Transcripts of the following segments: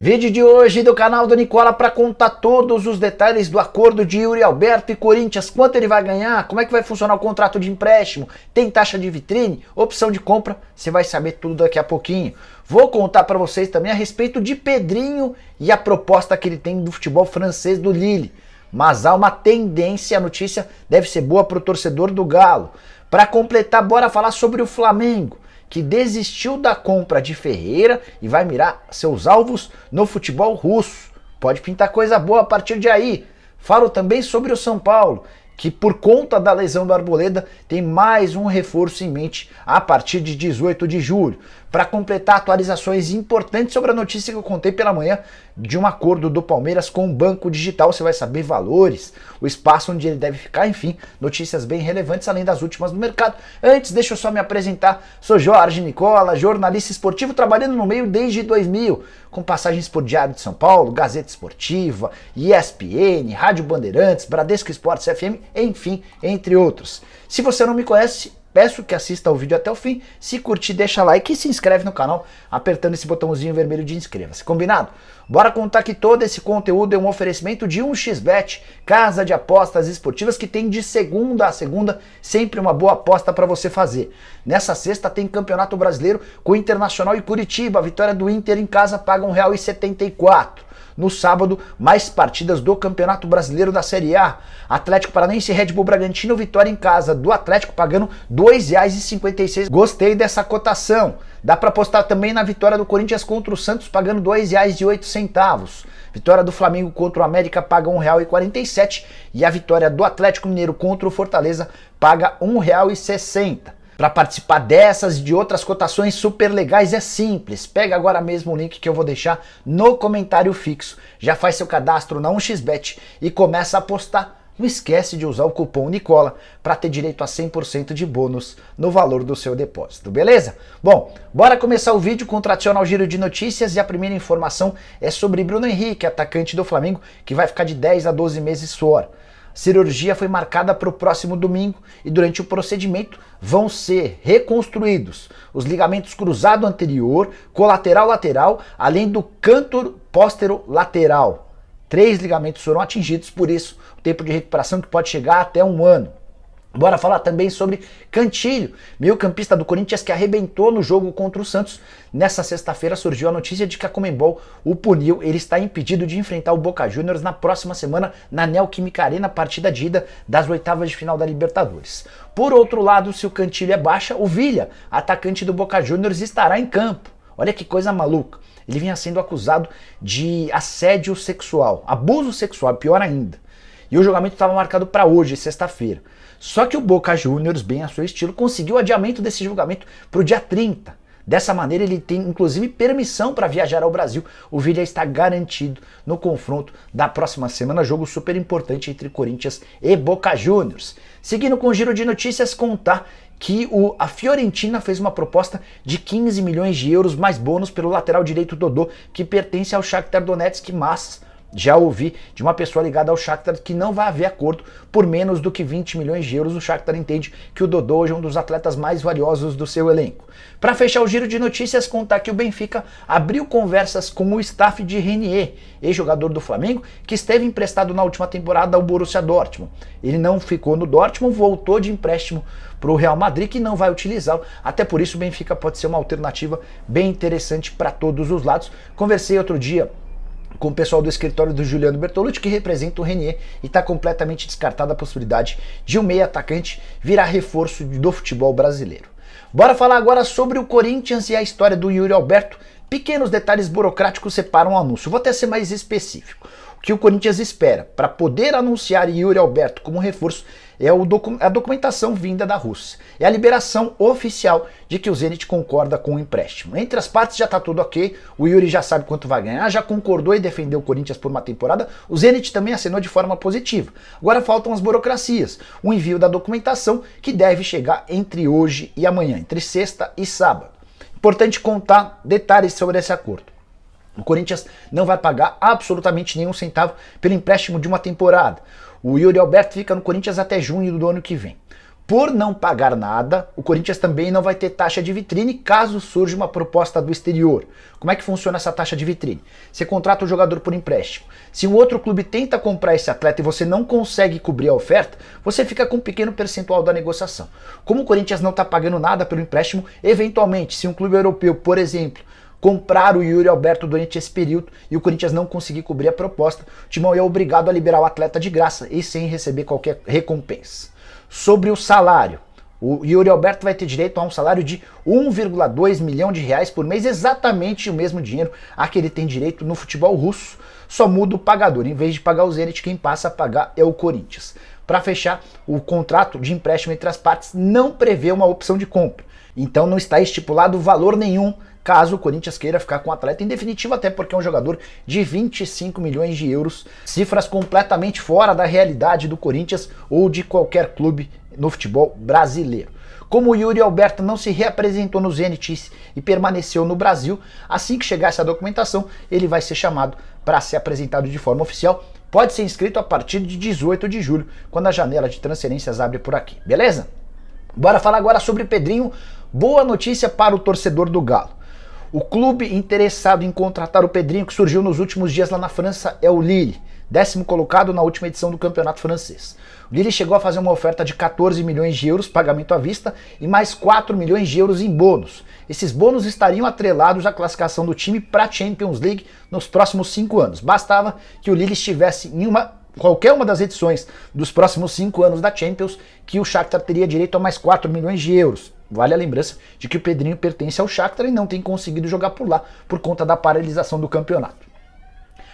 Vídeo de hoje do canal do Nicola para contar todos os detalhes do acordo de Yuri Alberto e Corinthians, quanto ele vai ganhar, como é que vai funcionar o contrato de empréstimo, tem taxa de vitrine, opção de compra, você vai saber tudo daqui a pouquinho. Vou contar para vocês também a respeito de Pedrinho e a proposta que ele tem do futebol francês do Lille. Mas há uma tendência, a notícia deve ser boa para o torcedor do Galo. Para completar, bora falar sobre o Flamengo, que desistiu da compra de Ferreira e vai mirar seus alvos no futebol russo. Pode pintar coisa boa a partir de aí. Falo também sobre o São Paulo, que por conta da lesão do Arboleda tem mais um reforço em mente a partir de 18 de julho. Para completar atualizações importantes sobre a notícia que eu contei pela manhã de um acordo do Palmeiras com o Banco Digital, você vai saber valores, o espaço onde ele deve ficar, enfim, notícias bem relevantes além das últimas do mercado. Antes, deixa eu só me apresentar, sou Jorge Nicola, jornalista esportivo, trabalhando no meio desde 2000, com passagens por Diário de São Paulo, Gazeta Esportiva, ESPN, Rádio Bandeirantes, Bradesco Esportes FM, enfim, entre outros. Se você não me conhece, peço que assista o vídeo até o fim, se curtir deixa like e se inscreve no canal apertando esse botãozinho vermelho de inscreva-se, combinado? Bora contar que todo esse conteúdo é um oferecimento de 1xBet, casa de apostas esportivas que tem de segunda a segunda sempre uma boa aposta para você fazer. Nessa sexta tem Campeonato Brasileiro com Internacional e Curitiba, a vitória do Inter em casa paga R$ 1,74. No sábado, mais partidas do Campeonato Brasileiro da Série A. Atlético Paranaense e Red Bull Bragantino, vitória em casa do Atlético pagando R$ 2,56. Gostei dessa cotação. Dá para apostar também na vitória do Corinthians contra o Santos pagando R$ 2,08. Vitória do Flamengo contra o América paga R$ 1,47 e a vitória do Atlético Mineiro contra o Fortaleza paga R$ 1,60. Para participar dessas e de outras cotações super legais é simples. Pega agora mesmo o link que eu vou deixar no comentário fixo. Já faz seu cadastro na 1xBet e começa a apostar. Não esquece de usar o cupom Nicola para ter direito a 100% de bônus no valor do seu depósito, beleza? Bom, bora começar o vídeo com o tradicional giro de notícias e a primeira informação é sobre Bruno Henrique, atacante do Flamengo, que vai ficar de 10 a 12 meses fora. A cirurgia foi marcada para o próximo domingo e durante o procedimento vão ser reconstruídos os ligamentos cruzado anterior, colateral lateral, além do canto póstero-lateral. 3 ligamentos foram atingidos, por isso o tempo de recuperação que pode chegar até 1 ano. Bora falar também sobre Cantilho, meio-campista do Corinthians que arrebentou no jogo contra o Santos. Nessa sexta-feira surgiu a notícia de que a Conmebol o puniu. Ele está impedido de enfrentar o Boca Juniors na próxima semana na Neoquímica Arena, partida de ida das oitavas de final da Libertadores. Por outro lado, se o Cantilho é baixa, o Villa, atacante do Boca Juniors, estará em campo. Olha que coisa maluca. Ele vinha sendo acusado de assédio sexual, abuso sexual, pior ainda. E o julgamento estava marcado para hoje, sexta-feira. Só que o Boca Juniors, bem a seu estilo, conseguiu o adiamento desse julgamento para o dia 30. Dessa maneira ele tem inclusive permissão para viajar ao Brasil. O Villa está garantido no confronto da próxima semana, jogo super importante entre Corinthians e Boca Juniors. Seguindo com o giro de notícias, contar que a Fiorentina fez uma proposta de 15 milhões de euros mais bônus pelo lateral direito Dodô, que pertence ao Shakhtar Donetsk, mas já ouvi de uma pessoa ligada ao Shakhtar que não vai haver acordo por menos do que 20 milhões de euros. O Shakhtar entende que o Dodô hoje é um dos atletas mais valiosos do seu elenco. Para fechar o giro de notícias, contar que o Benfica abriu conversas com o staff de Renier, ex-jogador do Flamengo, que esteve emprestado na última temporada ao Borussia Dortmund. Ele não ficou no Dortmund, voltou de empréstimo para o Real Madrid, que não vai utilizá-lo. Até por isso o Benfica pode ser uma alternativa bem interessante para todos os lados. Conversei outro dia com o pessoal do escritório do Juliano Bertolucci, que representa o Renier, e está completamente descartada a possibilidade de um meio atacante virar reforço do futebol brasileiro. Bora falar agora sobre o Corinthians e a história do Yuri Alberto. Pequenos detalhes burocráticos separam o anúncio. Vou até ser mais específico. O que o Corinthians espera para poder anunciar Yuri Alberto como reforço é a documentação vinda da Rússia. É a liberação oficial de que o Zenit concorda com o empréstimo. Entre as partes já está tudo ok, o Yuri já sabe quanto vai ganhar, já concordou e defendeu o Corinthians por uma temporada, o Zenit também assinou de forma positiva. Agora faltam as burocracias, o envio da documentação que deve chegar entre hoje e amanhã, entre sexta e sábado. Importante contar detalhes sobre esse acordo. O Corinthians não vai pagar absolutamente nenhum centavo pelo empréstimo de uma temporada. O Yuri Alberto fica no Corinthians até junho do ano que vem. Por não pagar nada, o Corinthians também não vai ter taxa de vitrine caso surja uma proposta do exterior. Como é que funciona essa taxa de vitrine? Você contrata o jogador por empréstimo. Se um outro clube tenta comprar esse atleta e você não consegue cobrir a oferta, você fica com um pequeno percentual da negociação. Como o Corinthians não está pagando nada pelo empréstimo, eventualmente, se um clube europeu, por exemplo, comprar o Yuri Alberto durante esse período e o Corinthians não conseguir cobrir a proposta, o Timão é obrigado a liberar o atleta de graça e sem receber qualquer recompensa. Sobre o salário, o Yuri Alberto vai ter direito a um salário de 1,2 milhão de reais por mês, exatamente o mesmo dinheiro a que ele tem direito no futebol russo, só muda o pagador. Em vez de pagar o Zenit, quem passa a pagar é o Corinthians. Para fechar, o contrato de empréstimo entre as partes não prevê uma opção de compra, então não está estipulado valor nenhum caso o Corinthians queira ficar com o atleta em definitivo, até porque é um jogador de 25 milhões de euros, cifras completamente fora da realidade do Corinthians ou de qualquer clube no futebol brasileiro. Como o Yuri Alberto não se reapresentou no Zenit e permaneceu no Brasil, assim que chegar essa documentação, ele vai ser chamado para ser apresentado de forma oficial. Pode ser inscrito a partir de 18 de julho, quando a janela de transferências abre por aqui, beleza? Bora falar agora sobre Pedrinho. Boa notícia para o torcedor do Galo. O clube interessado em contratar o Pedrinho, que surgiu nos últimos dias lá na França, é o Lille, 10º colocado na última edição do campeonato francês. O Lille chegou a fazer uma oferta de 14 milhões de euros, pagamento à vista, e mais 4 milhões de euros em bônus. Esses bônus estariam atrelados à classificação do time para a Champions League nos próximos 5 anos. Bastava que o Lille estivesse em qualquer uma das edições dos próximos 5 anos da Champions, que o Shakhtar teria direito a mais 4 milhões de euros. Vale a lembrança de que o Pedrinho pertence ao Shakhtar e não tem conseguido jogar por lá por conta da paralisação do campeonato.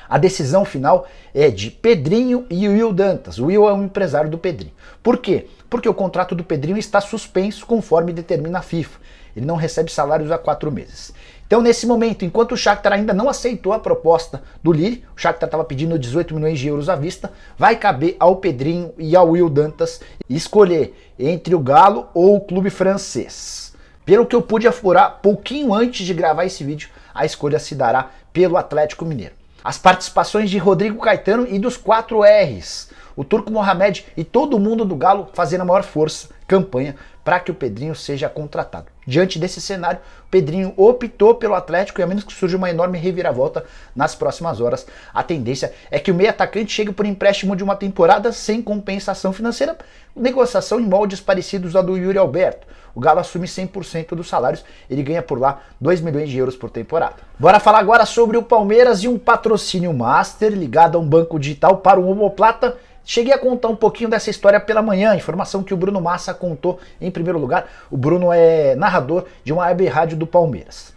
A decisão final é de Pedrinho e Will Dantas. O Will é um empresário do Pedrinho. Por quê? Porque o contrato do Pedrinho está suspenso conforme determina a FIFA. Ele não recebe salários há 4 meses. Então, nesse momento, enquanto o Shakhtar ainda não aceitou a proposta do Lille, o Shakhtar estava pedindo 18 milhões de euros à vista, vai caber ao Pedrinho e ao Will Dantas escolher entre o Galo ou o clube francês. Pelo que eu pude apurar pouquinho antes de gravar esse vídeo, a escolha se dará pelo Atlético Mineiro. As participações de Rodrigo Caetano e dos 4 R's, o Turco Mohamed e todo mundo do Galo fazendo a maior força, campanha, para que o Pedrinho seja contratado. Diante desse cenário, o Pedrinho optou pelo Atlético e a menos que surja uma enorme reviravolta nas próximas horas, a tendência é que o meio atacante chegue por empréstimo de uma temporada sem compensação financeira, negociação em moldes parecidos ao do Yuri Alberto. O Galo assume 100% dos salários, ele ganha por lá 2 milhões de euros por temporada. Bora falar agora sobre o Palmeiras e um patrocínio master ligado a um banco digital para o omoplata. Cheguei a contar um pouquinho dessa história pela manhã, informação que o Bruno Massa contou em primeiro lugar. O Bruno é narrador de uma web rádio do Palmeiras.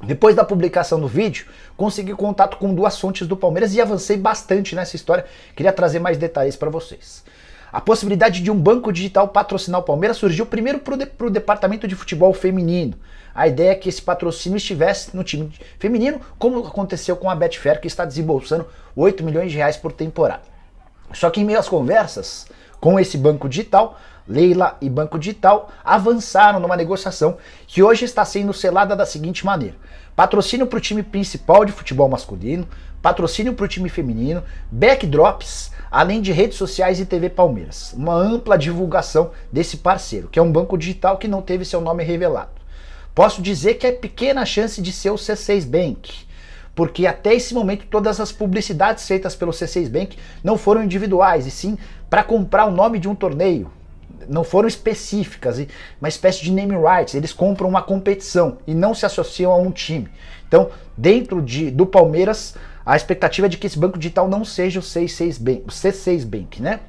Depois da publicação do vídeo, consegui contato com 2 fontes do Palmeiras e avancei bastante nessa história. Queria trazer mais detalhes para vocês. A possibilidade de um banco digital patrocinar o Palmeiras surgiu primeiro para o departamento de futebol feminino. A ideia é que esse patrocínio estivesse no time feminino, como aconteceu com a Betfair, que está desembolsando 8 milhões de reais por temporada. Só que em meio às conversas com esse banco digital, Leila e Banco Digital avançaram numa negociação que hoje está sendo selada da seguinte maneira: patrocínio para o time principal de futebol masculino, patrocínio para o time feminino, backdrops, além de redes sociais e TV Palmeiras. Uma ampla divulgação desse parceiro, que é um banco digital que não teve seu nome revelado. Posso dizer que é pequena chance de ser o C6 Bank, porque até esse momento todas as publicidades feitas pelo C6 Bank não foram individuais, e sim para comprar o nome de um torneio. Não foram específicas, uma espécie de name rights. Eles compram uma competição e não se associam a um time. Então, dentro do Palmeiras, a expectativa é de que esse banco digital não seja o C6 Bank, né?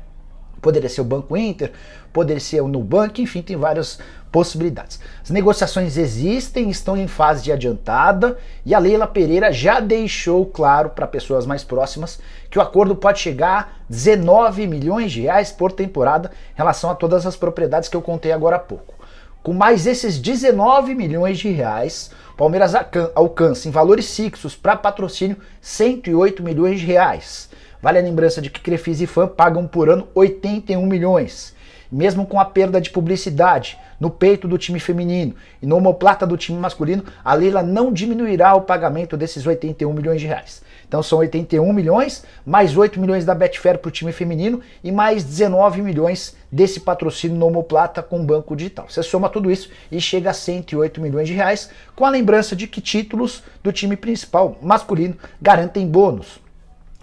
Poderia ser o Banco Inter, poderia ser o Nubank, enfim, tem várias possibilidades. As negociações existem, estão em fase de adiantada e a Leila Pereira já deixou claro para pessoas mais próximas que o acordo pode chegar a 19 milhões de reais por temporada em relação a todas as propriedades que eu contei agora há pouco. Com mais esses 19 milhões de reais, o Palmeiras alcança em valores fixos para patrocínio 108 milhões de reais. Vale a lembrança de que Crefisa e Fã pagam por ano 81 milhões. Mesmo com a perda de publicidade no peito do time feminino e no omoplata do time masculino, a Leila não diminuirá o pagamento desses 81 milhões de reais. Então são 81 milhões, mais 8 milhões da Betfair para o time feminino e mais 19 milhões desse patrocínio no Omoplata com o banco digital. Você soma tudo isso e chega a 108 milhões de reais, com a lembrança de que títulos do time principal masculino garantem bônus.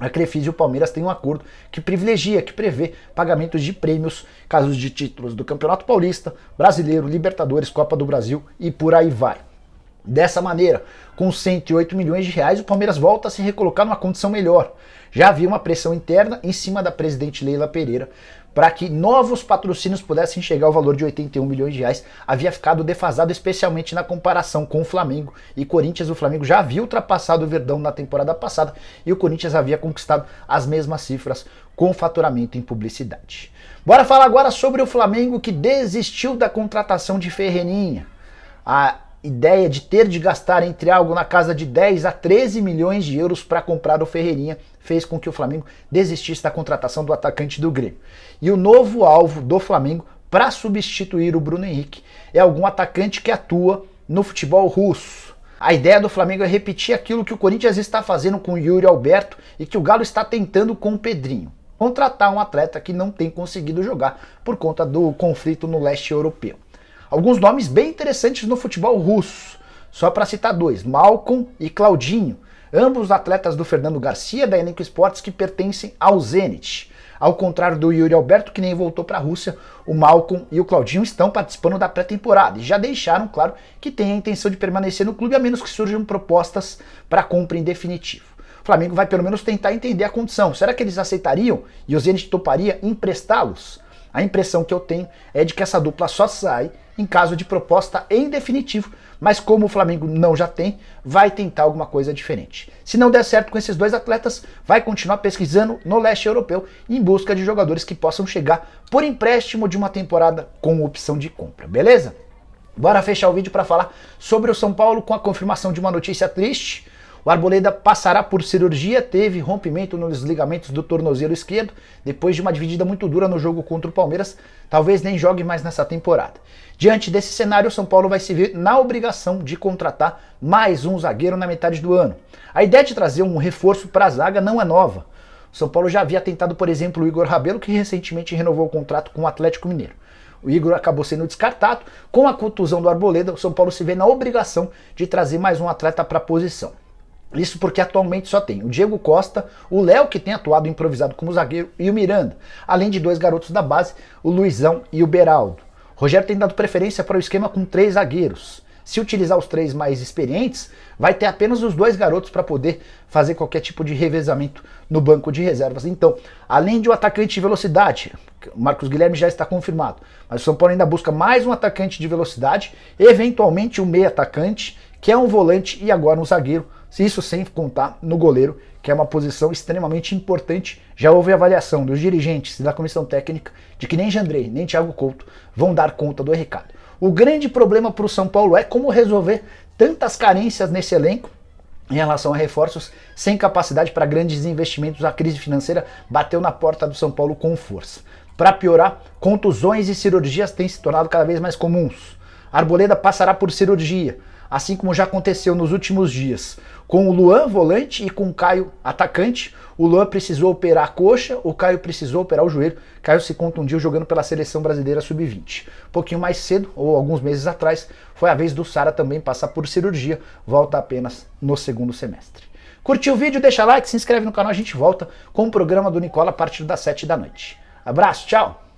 A Crefisa e o Palmeiras têm um acordo que privilegia, que prevê pagamentos de prêmios, casos de títulos do Campeonato Paulista, Brasileiro, Libertadores, Copa do Brasil e por aí vai. Dessa maneira, com 108 milhões de reais, o Palmeiras volta a se recolocar numa condição melhor. Já havia uma pressão interna em cima da presidente Leila Pereira para que novos patrocínios pudessem chegar ao valor de 81 milhões de reais. Havia ficado defasado, especialmente na comparação com o Flamengo e Corinthians. O Flamengo já havia ultrapassado o Verdão na temporada passada e o Corinthians havia conquistado as mesmas cifras com faturamento em publicidade. Bora falar agora sobre o Flamengo, que desistiu da contratação de Ferreirinha. A ideia de ter de gastar entre algo na casa de 10 a 13 milhões de euros para comprar o Ferreirinha fez com que o Flamengo desistisse da contratação do atacante do Grêmio. E o novo alvo do Flamengo para substituir o Bruno Henrique é algum atacante que atua no futebol russo. A ideia do Flamengo é repetir aquilo que o Corinthians está fazendo com o Yuri Alberto e que o Galo está tentando com o Pedrinho. Contratar um atleta que não tem conseguido jogar por conta do conflito no leste europeu. Alguns nomes bem interessantes no futebol russo, só para citar dois, Malcom e Claudinho, ambos atletas do Fernando Garcia, da Elenco Esportes, que pertencem ao Zenit. Ao contrário do Yuri Alberto, que nem voltou para a Rússia, o Malcom e o Claudinho estão participando da pré-temporada e já deixaram claro que têm a intenção de permanecer no clube, a menos que surjam propostas para compra em definitivo. O Flamengo vai pelo menos tentar entender a condição. Será que eles aceitariam e o Zenit toparia emprestá-los? A impressão que eu tenho é de que essa dupla só sai em caso de proposta em definitivo, mas como o Flamengo não já tem, vai tentar alguma coisa diferente. Se não der certo com esses dois atletas, vai continuar pesquisando no leste europeu em busca de jogadores que possam chegar por empréstimo de uma temporada com opção de compra, beleza? Bora fechar o vídeo para falar sobre o São Paulo com a confirmação de uma notícia triste. O Arboleda passará por cirurgia, teve rompimento nos ligamentos do tornozelo esquerdo, depois de uma dividida muito dura no jogo contra o Palmeiras, talvez nem jogue mais nessa temporada. Diante desse cenário, o São Paulo vai se ver na obrigação de contratar mais um zagueiro na metade do ano. A ideia de trazer um reforço para a zaga não é nova. O São Paulo já havia tentado, por exemplo, o Igor Rabelo, que recentemente renovou o contrato com o Atlético Mineiro. O Igor acabou sendo descartado. Com a contusão do Arboleda, o São Paulo se vê na obrigação de trazer mais um atleta para a posição. Isso porque atualmente só tem o Diego Costa, o Léo, que tem atuado improvisado como zagueiro, e o Miranda, além de dois garotos da base, o Luizão e o Beraldo. O Rogério tem dado preferência para o esquema com 3 zagueiros. Se utilizar os 3 mais experientes, vai ter apenas os 2 garotos para poder fazer qualquer tipo de revezamento no banco de reservas. Então, além de um atacante de velocidade, o Marcos Guilherme já está confirmado, mas o São Paulo ainda busca mais um atacante de velocidade, eventualmente um meio atacante, que é um volante e agora um zagueiro, se isso sem contar no goleiro, que é uma posição extremamente importante. Já houve avaliação dos dirigentes e da comissão técnica de que nem Jandrei, nem Thiago Couto vão dar conta do recado. O grande problema para o São Paulo é como resolver tantas carências nesse elenco em relação a reforços sem capacidade para grandes investimentos. A crise financeira bateu na porta do São Paulo com força. Para piorar, contusões e cirurgias têm se tornado cada vez mais comuns. Arboleda passará por cirurgia, assim como já aconteceu nos últimos dias, com o Luan, volante, e com o Caio, atacante. O Luan precisou operar a coxa, o Caio precisou operar o joelho. Caio se contundiu jogando pela Seleção Brasileira Sub-20. Um pouquinho mais cedo, ou alguns meses atrás, foi a vez do Sara também passar por cirurgia, volta apenas no segundo semestre. Curtiu o vídeo? Deixa like, se inscreve no canal, a gente volta com o programa do Nicola a partir das 7 da noite. Abraço, tchau!